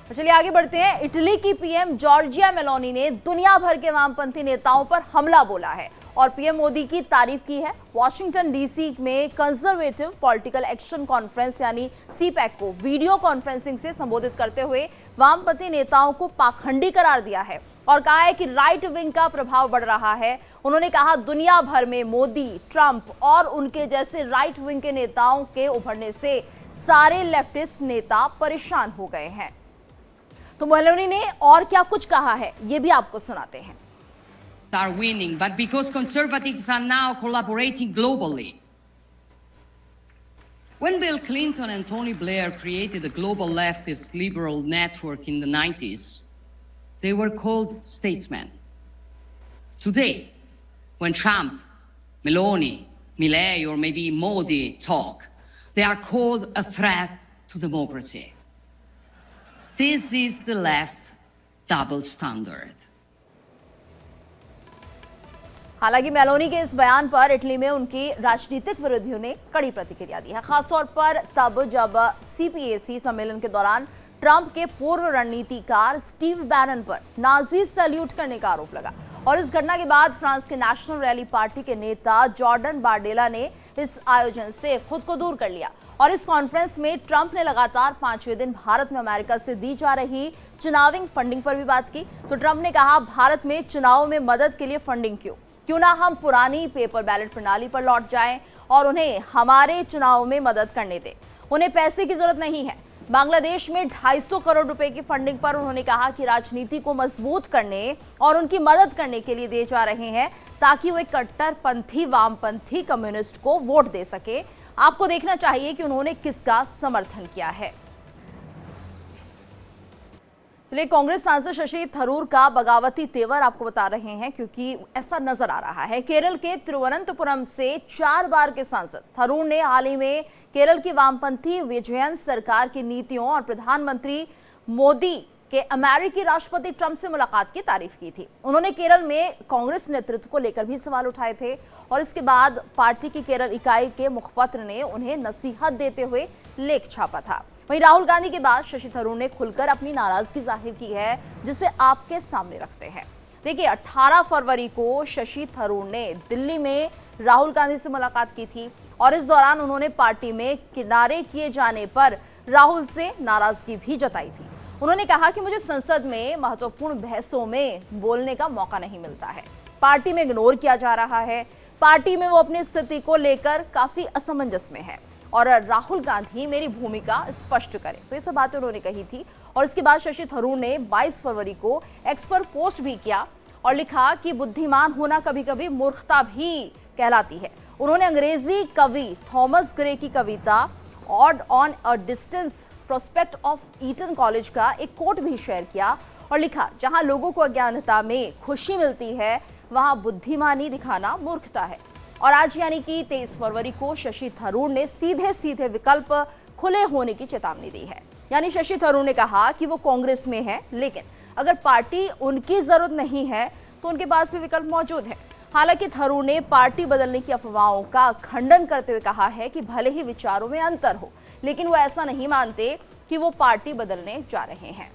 तो चलिए आगे बढ़ते हैं। इटली की पीएम जॉर्जिया मेलोनी ने दुनिया भर के वामपंथी नेताओं पर हमला बोला है और पीएम मोदी की तारीफ की है। वॉशिंगटन डीसी में कंजर्वेटिव पॉलिटिकल एक्शन कॉन्फ्रेंस यानी सीपैक को वीडियो कॉन्फ्रेंसिंग से संबोधित करते हुए वामपंथी नेताओं को पाखंडी करार दिया है और कहा है कि राइट विंग का प्रभाव बढ़ रहा है। उन्होंने कहा दुनिया भर में मोदी, ट्रंप और उनके जैसे राइट विंग के नेताओं के उभरने से सारे लेफ्टिस्ट नेता परेशान हो गए हैं। तो मेलोनी ने और क्या कुछ कहा है ये भी आपको सुनाते हैं। Are winning, but because conservatives are now collaborating globally. When Bill Clinton and Tony Blair created the global leftist liberal network in the 90s, they were called statesmen. Today, when Trump, Meloni, Milei, or maybe Modi talk, they are called a threat to democracy. This is the left's double standard. हालांकि Meloni के इस बयान पर Italy में उनकी राजनीतिक विरोधियों ने कड़ी प्रतिक्रिया दी है, खासतौर पर तब जब सीपीएसी सम्मेलन के दौरान ट्रंप के पूर्व रणनीतिकार स्टीव बैनन पर नाजी सैल्यूट करने का आरोप लगा। और इस घटना के बाद फ्रांस के नेशनल रैली पार्टी के नेता जॉर्डन बारडेला ने इस आयोजन से खुद को दूर कर लिया और इस कॉन्फ्रेंस में ट्रंप ने लगातार 5वें दिन भारत में अमेरिका से दी जा रही चुनावी फंडिंग पर भी बात की। तो ट्रंप ने कहा भारत में चुनाव में मदद के लिए फंडिंग क्यों ना हम पुरानी पेपर बैलेट प्रणाली पर लौट जाएं और उन्हें हमारे चुनाव में मदद करने दें। उन्हें पैसे की जरूरत नहीं है। बांग्लादेश में 250 करोड़ रुपए की फंडिंग पर उन्होंने कहा कि राजनीति को मजबूत करने और उनकी मदद करने के लिए दिए जा रहे हैं ताकि वो एक कट्टरपंथी वामपंथी कम्युनिस्ट को वोट दे सके। आपको देखना चाहिए कि उन्होंने किसका समर्थन किया है। कांग्रेस सांसद शशि थरूर का बगावती तेवर आपको बता रहे हैं क्योंकि ऐसा नजर आ रहा है। केरल के तिरुवनंतपुरम से 4 बार के सांसद थरूर ने हाल ही में केरल की वामपंथी विजयन सरकार की नीतियों और प्रधानमंत्री मोदी के अमेरिकी राष्ट्रपति ट्रंप से मुलाकात की तारीफ की थी। उन्होंने केरल में कांग्रेस नेतृत्व को लेकर भी सवाल उठाए थे और इसके बाद पार्टी की केरल इकाई के मुखपत्र ने उन्हें नसीहत देते हुए लेख छापा था। वहीं राहुल गांधी के बाद शशि थरूर ने खुलकर अपनी नाराजगी जाहिर की है जिसे आपके सामने रखते हैं। देखिए 18 फरवरी को शशि थरूर ने दिल्ली में राहुल गांधी से मुलाकात की थी और इस दौरान उन्होंने पार्टी में किनारे किए जाने पर राहुल से नाराजगी भी जताई थी। उन्होंने कहा कि मुझे संसद में महत्वपूर्ण बहसों में बोलने का मौका नहीं मिलता है, पार्टी में इग्नोर किया जा रहा है, पार्टी में वो अपनी स्थिति को लेकर काफी असमंजस में है और राहुल गांधी मेरी भूमिका स्पष्ट करें। तो ये सब बातें उन्होंने कही थी और इसके बाद शशि थरूर ने 22 फरवरी को एक्स पर पोस्ट भी किया और लिखा कि बुद्धिमान होना कभी कभी मूर्खता भी कहलाती है। उन्होंने अंग्रेजी कवि थॉमस ग्रे की कविता ode on a distance prospect of Eton college का एक कोट भी शेयर किया और लिखा जहां लोगों को अज्ञानता में खुशी मिलती है वहां बुद्धिमानी दिखाना मूर्खता है। और आज यानी कि 23 फरवरी को शशि थरूर ने सीधे सीधे विकल्प खुले होने की चेतावनी दी है। यानी शशि थरूर ने कहा कि वो कांग्रेस में है लेकिन अगर पार्टी उनकी जरूरत नहीं है तो उनके पास भी विकल्प मौजूद है। हालांकि थरूर ने पार्टी बदलने की अफवाहों का खंडन करते हुए कहा है कि भले ही विचारों में अंतर हो लेकिन वो ऐसा नहीं मानते कि वो पार्टी बदलने जा रहे हैं।